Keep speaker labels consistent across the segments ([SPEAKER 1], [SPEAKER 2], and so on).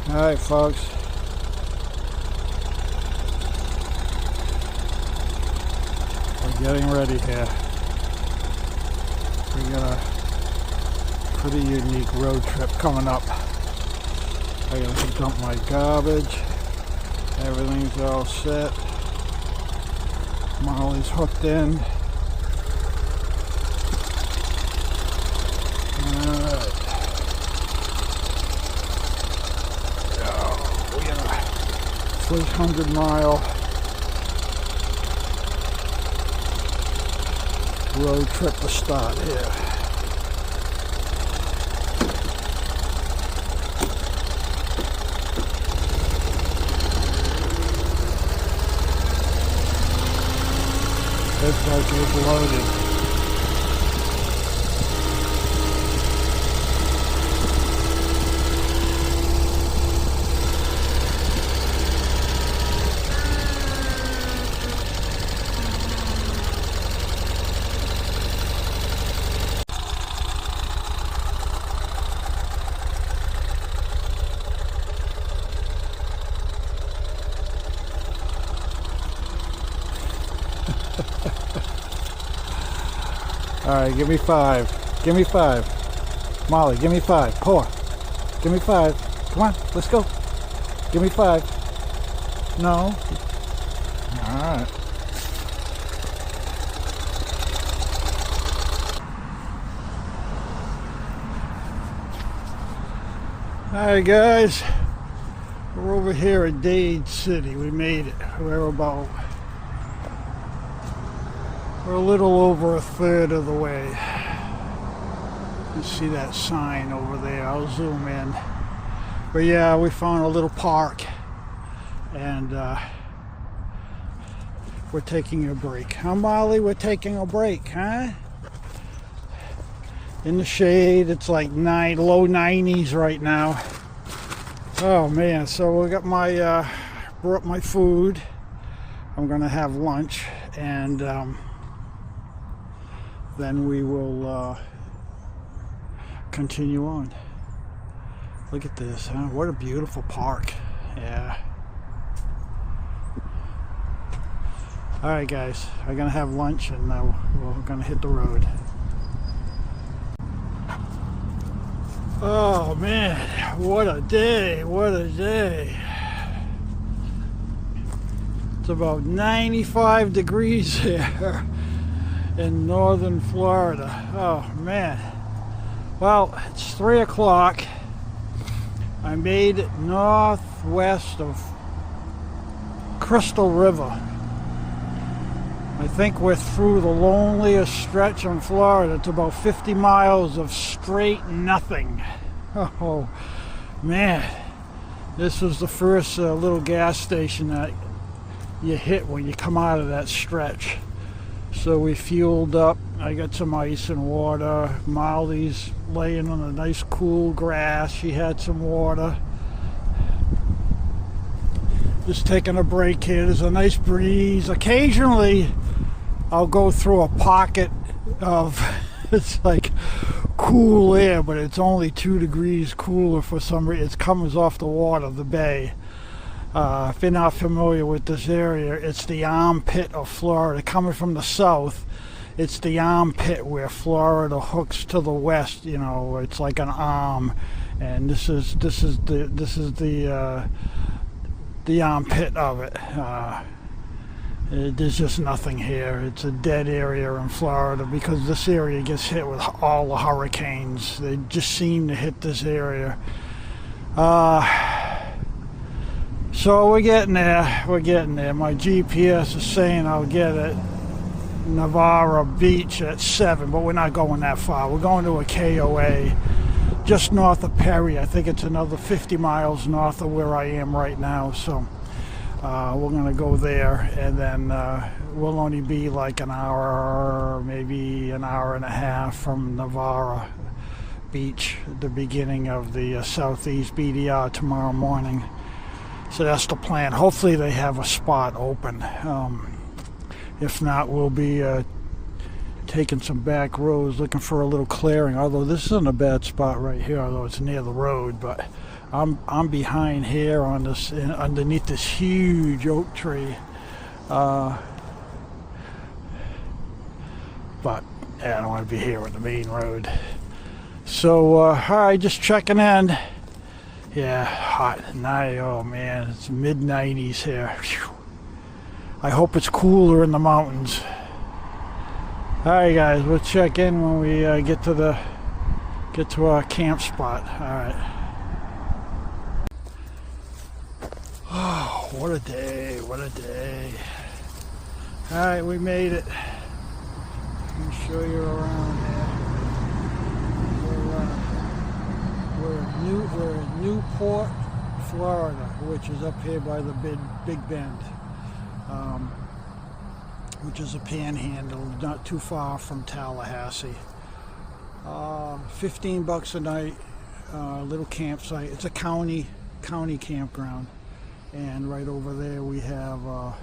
[SPEAKER 1] Alright folks, we're getting ready here. We got a pretty unique road trip coming up. I gotta dump my garbage. Everything's all set. Molly's hooked in. Alright. Oh, we got a 300-mile road trip to start here. Looks like it's loaded. Alright, give me 5. Give me 5. Molly, give me 5. Pour. Give me 5. Come on, let's go. Give me 5. No. Alright. Alright guys. We're over here at Dade City. We made it. We're a little over a third of the way. You see that sign over there. I'll zoom in. But yeah, we found a little park and we're taking a break. Huh, Molly? We're taking a break, huh? In the shade. It's like low 90s right now. Oh man, so we got brought my food. I'm gonna have lunch and then we will continue on. Look at this, huh? What a beautiful park. Yeah. Alright guys, I'm gonna have lunch and we're gonna hit the road. Oh man, what a day, what a day. It's about 95 degrees here in northern Florida. Oh man. Well, it's 3 o'clock. I made it northwest of Crystal River. I think we're through the loneliest stretch in Florida. It's about 50 miles of straight nothing. Oh man. This was the first little gas station that you hit when you come out of that stretch. So we fueled up. I got some ice and water. Molly's laying on a nice cool grass. She had some water. Just taking a break here. There's a nice breeze. Occasionally I'll go through a pocket of it's like cool air, but it's only 2 degrees cooler for some reason. It comes off the water, the bay. If you're not familiar with this area, it's the armpit of Florida. Coming from the south, it's the armpit where Florida hooks to the west. You know, it's like an arm, and this is the armpit of it. There's just nothing here. It's a dead area in Florida because this area gets hit with all the hurricanes. They just seem to hit this area. So we're getting there. We're getting there. My GPS is saying I'll get at Navarro Beach at 7, but we're not going that far. We're going to a KOA just north of Perry. I think it's another 50 miles north of where I am right now. So we're going to go there, and then we'll only be like an hour, maybe an hour and a half from Navarro Beach, the beginning of the Southeast BDR tomorrow morning. So that's the plan. Hopefully they have a spot open. If not, we'll be taking some back roads, looking for a little clearing. Although this isn't a bad spot right here, although it's near the road. But I'm behind here on this, underneath this huge oak tree. But yeah, I don't want to be here on the main road. So, alright, just checking in. Yeah, hot night. Oh man, it's mid 90s here. Whew. I hope it's cooler in the mountains. Alright guys, we'll check in when we get to our camp spot. Alright. Oh, what a day, what a day. Alright, we made it. Let me show you around here. We're in Newport, Florida, which is up here by the Big Bend, which is a panhandle, not too far from Tallahassee. $15 a night, little campsite. It's a county campground, and right over there we have a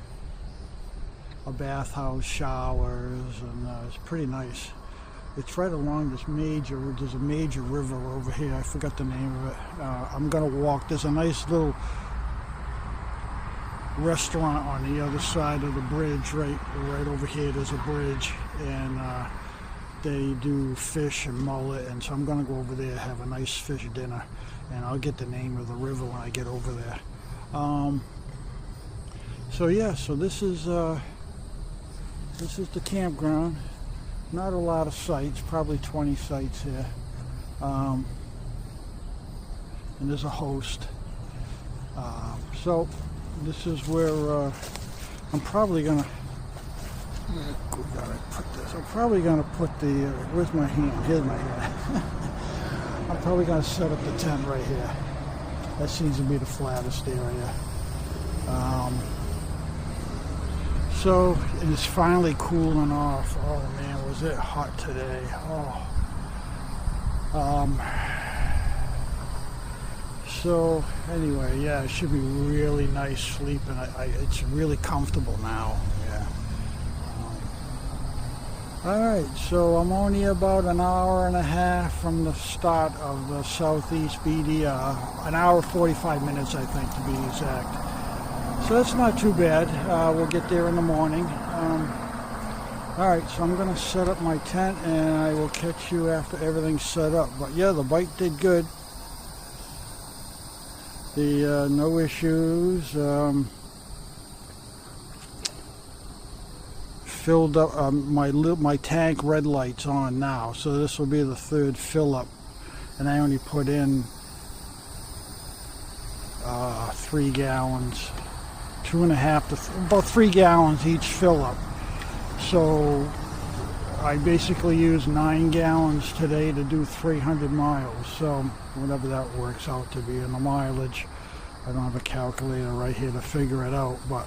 [SPEAKER 1] bathhouse, showers, and it's pretty nice. It's right along there's a major river over here. I forgot the name of it. I'm gonna walk. There's a nice little restaurant on the other side of the bridge, right over here. There's a bridge, and they do fish and mullet, and so I'm gonna go over there, have a nice fish dinner, and I'll get the name of the river when I get over there. So yeah, so this is the campground. Not a lot of sites, probably 20 sites here. And there's a host. So this is where I'm probably gonna put the where's my hand? Here's my hand. I'm probably gonna set up the tent right here. That seems to be the flattest area. So it's finally cooling off. Oh man, was it hot today? Oh. So anyway, yeah, it should be really nice sleeping. It's really comfortable now. Yeah. All right, so I'm only about an hour and a half from the start of the Southeast BDR. An hour 45 minutes, I think, to be exact. So that's not too bad. We'll get there in the morning. Alright, so I'm going to set up my tent, and I will catch you after everything's set up. But yeah, the bike did good. No issues. Filled up my tank red light's on now, so this will be the third fill up, and I only put in 3 gallons. 2.5 to about 3 gallons each fill up. So I basically used 9 gallons today to do 300 miles. So whatever that works out to be in the mileage. I don't have a calculator right here to figure it out, but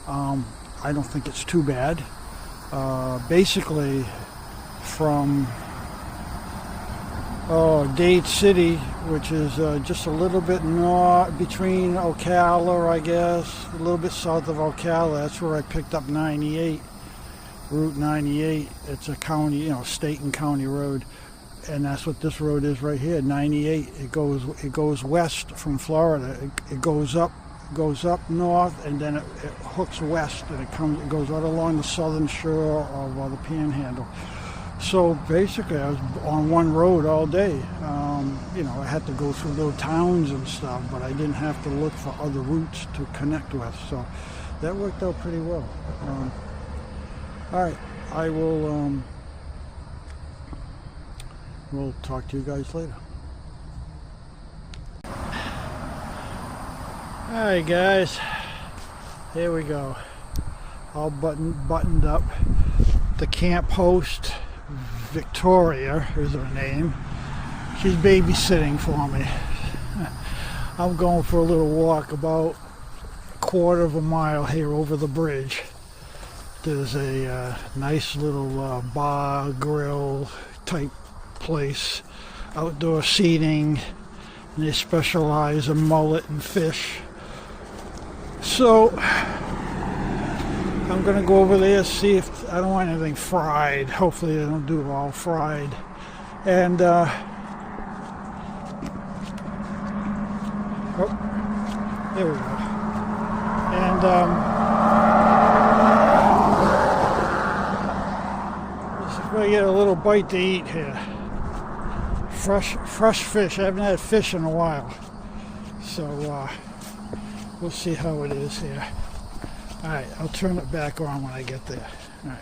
[SPEAKER 1] I don't think it's too bad. Basically from Dade City, which is just a little bit north, between Ocala, I guess, a little bit south of Ocala. That's where I picked up 98, Route 98. It's a county, state and county road, and that's what this road is right here, 98. It goes west from Florida. It goes up north, and then it hooks west, and it goes right along the southern shore of the Panhandle. So basically, I was on one road all day. I had to go through little towns and stuff, but I didn't have to look for other routes to connect with. So that worked out pretty well. All right, I will. We'll talk to you guys later. All right, guys. Here we go. All buttoned up. The camp host, Victoria is her name. She's babysitting for me. I'm going for a little walk, about a quarter of a mile here over the bridge. There's a nice little bar, grill type place, outdoor seating, and they specialize in mullet and fish. So I'm gonna go over there, see if I don't want anything fried. Hopefully they don't do it all fried. And Oh, there we go. And let's see if I get a little bite to eat here. Fresh fish. I haven't had fish in a while, so we'll see how it is here. All right, I'll turn it back on when I get there. All right.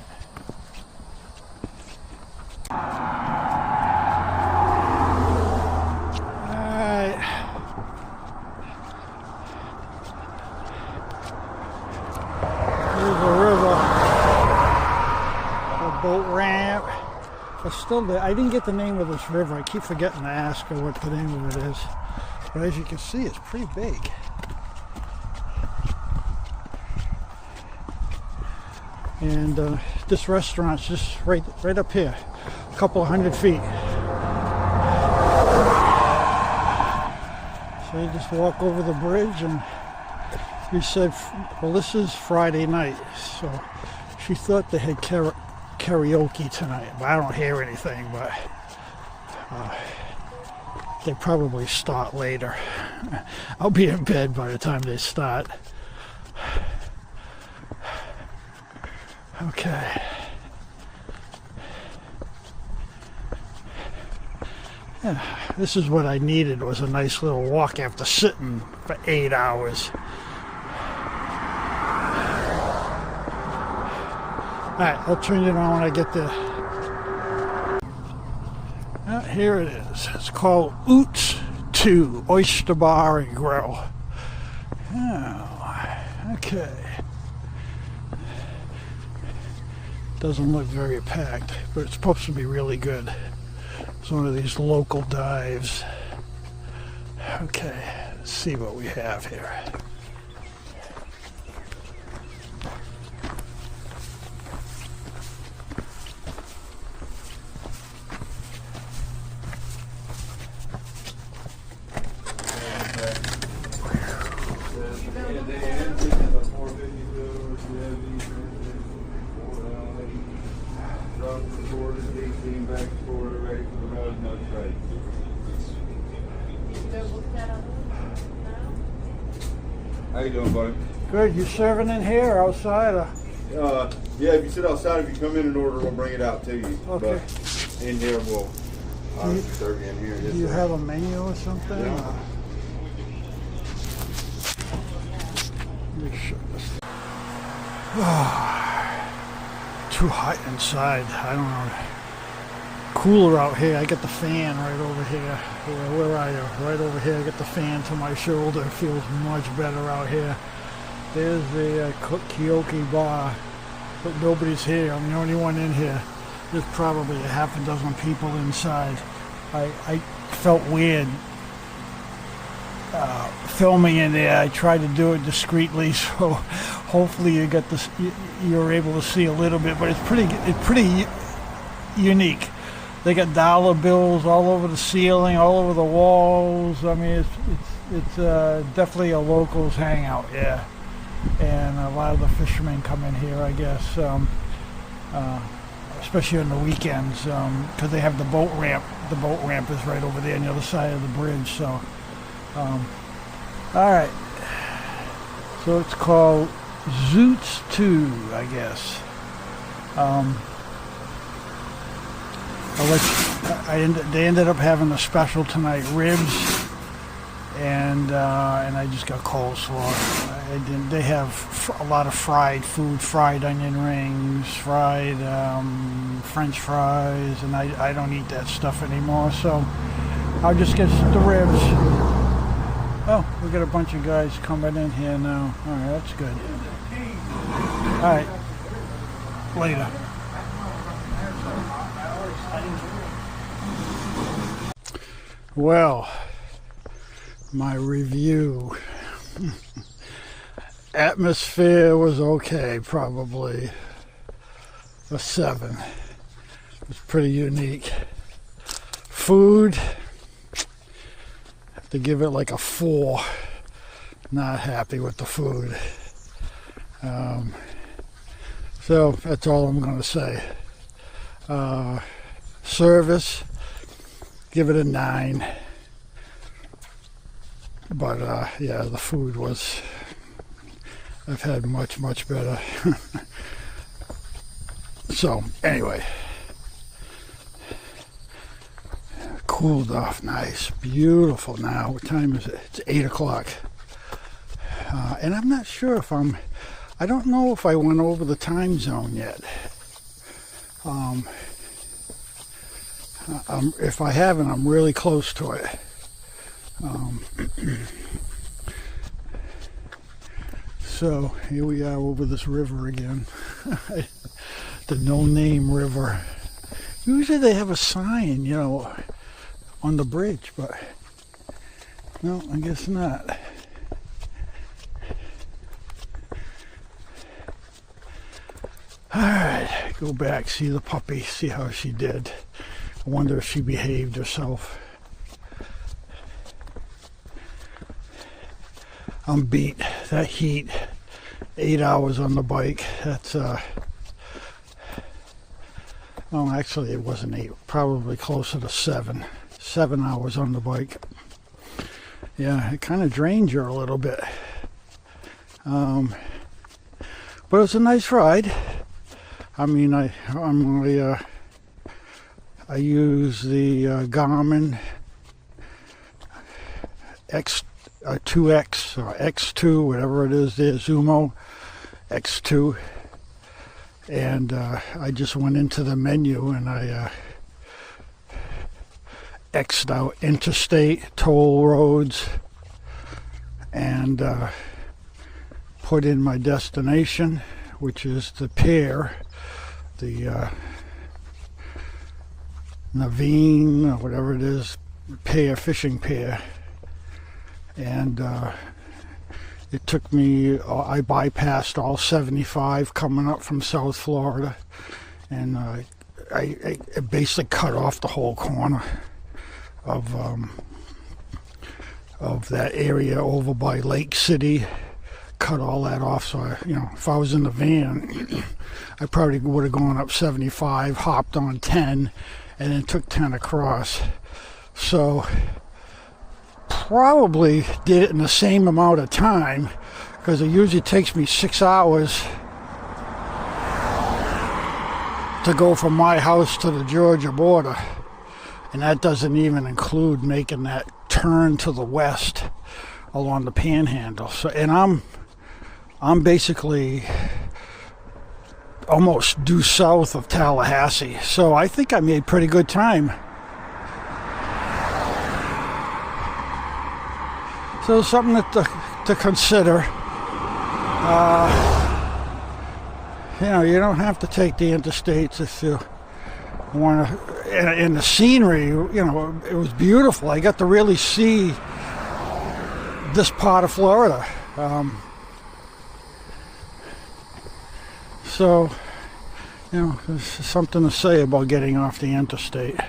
[SPEAKER 1] Boat ramp. I didn't get the name of this river. I keep forgetting to ask her what the name of it is. But as you can see, it's pretty big. And this restaurant's just right up here, a couple of 100 feet. So you just walk over the bridge, and we said, well, this is Friday night, so she thought they had karaoke tonight. But I don't hear anything, but they probably start later. I'll be in bed by the time they start. Okay. Yeah, this is what I needed, was a nice little walk after sitting for 8 hours. Alright, I'll turn it on when I get there. Here it is. It's called Oots 2 Oyster Bar and Grill. Oh, okay. Doesn't look very packed, but it's supposed to be really good. It's one of these local dives. Okay, let's see what we have here.
[SPEAKER 2] How you doing, buddy?
[SPEAKER 1] Good. You serving in here or outside?
[SPEAKER 2] Yeah, if you sit outside, if you come in and order, we'll bring it out to you.
[SPEAKER 1] Okay.
[SPEAKER 2] But in here, we'll serve you in here.
[SPEAKER 1] Do you have a menu or something?
[SPEAKER 2] Yeah.
[SPEAKER 1] Let me show this. Too hot inside. I don't know. Cooler out here. I got the fan right over here. Where are you? Right over here. I got the fan to my shoulder. It feels much better out here. There's the karaoke bar, but nobody's here. I'm the only one in here. There's probably a half a dozen people inside. I felt weird filming in there. I tried to do it discreetly, so hopefully you got this. You're able to see a little bit, but it's pretty unique. They got dollar bills all over the ceiling, all over the walls. I mean, it's definitely a locals hangout, yeah. And a lot of the fishermen come in here, I guess, especially on the weekends, because they have the boat ramp. The boat ramp is right over there on the other side of the bridge. So, all right. So it's called Zoots 2, I guess. They ended up having a special tonight, ribs, and I just got coleslaw. They have a lot of fried food, fried onion rings, fried French fries, and I don't eat that stuff anymore, so I'll just get the ribs. Oh, we got a bunch of guys coming in here now. All right, that's good. All right, later. Well, my review. Atmosphere was okay, probably a 7. It was pretty unique. Food, have to give it like a 4. Not happy with the food. So that's all I'm going to say. Service, give it a 9. But yeah, the food was, I've had much, much better. So anyway, cooled off nice, beautiful now. What time is it? It's 8 o'clock. And I'm not sure if I don't know if I went over the time zone yet. If I haven't, I'm really close to it. So here we are over this river again. The No Name River. Usually they have a sign, you know, on the bridge, but no, I guess not. Alright, go back, see the puppy, see how she did. I wonder if she behaved herself. I'm beat. That heat, 8 hours on the bike, that's well, actually it wasn't 8, probably closer to 7 hours on the bike. Yeah, it kind of drains you a little bit, but it's a nice ride. I mean, I use the Garmin X2X or X2, whatever it is there, Zumo X2, and I just went into the menu and I X'd out interstate, toll roads, and put in my destination, which is the pier, the Naveen, or whatever it is, pier, fishing pier. And it took me, I bypassed all 75 coming up from South Florida, and I basically cut off the whole corner of that area over by Lake City. Cut all that off, so I, you know, if I was in the van, I probably would have gone up 75, hopped on 10, and then took 10 across. So probably did it in the same amount of time, because it usually takes me 6 hours to go from my house to the Georgia border, and that doesn't even include making that turn to the west along the Panhandle. So, and I'm basically almost due south of Tallahassee, so I think I made pretty good time. So something to consider. You know, you don't have to take the interstates if you want to. And the scenery, you know, it was beautiful. I got to really see this part of Florida. So, you know, there's something to say about getting off the interstate.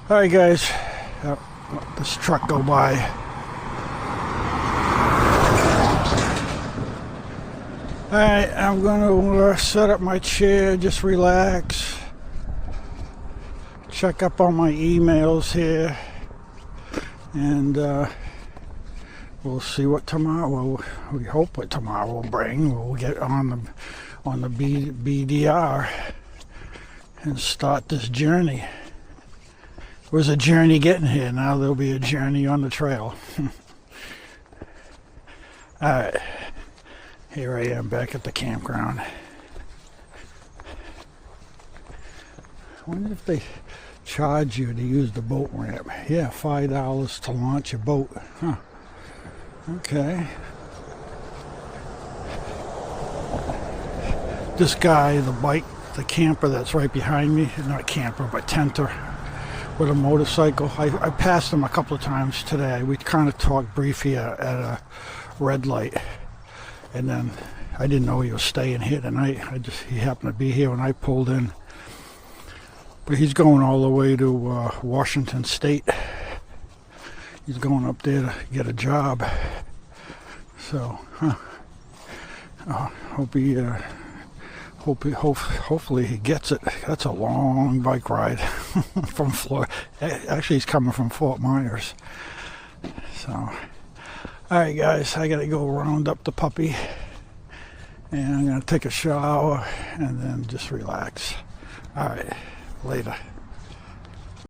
[SPEAKER 1] All right, guys. Let this truck go by. Alright, I'm going to set up my chair, just relax, check up on my emails here, and we'll see what tomorrow, we hope what tomorrow will bring. We'll get on the SEBDR and start this journey. It was a journey getting here, now there'll be a journey on the trail. Alright. Here I am back at the campground. I wonder if they charge you to use the boat ramp. Yeah, $5 to launch a boat. Huh. Okay. This guy, the camper that's right behind me, not camper, but tenter, with a motorcycle. I passed him a couple of times today. We kind of talked briefly at a red light. And then I didn't know he was staying here tonight. He happened to be here when I pulled in. But he's going all the way to Washington State. He's going up there to get a job. So, hopefully he gets it. That's a long bike ride from Florida. Actually, he's coming from Fort Myers. So, Alright guys, I gotta go round up the puppy. And I'm gonna take a shower and then just relax. Alright, later.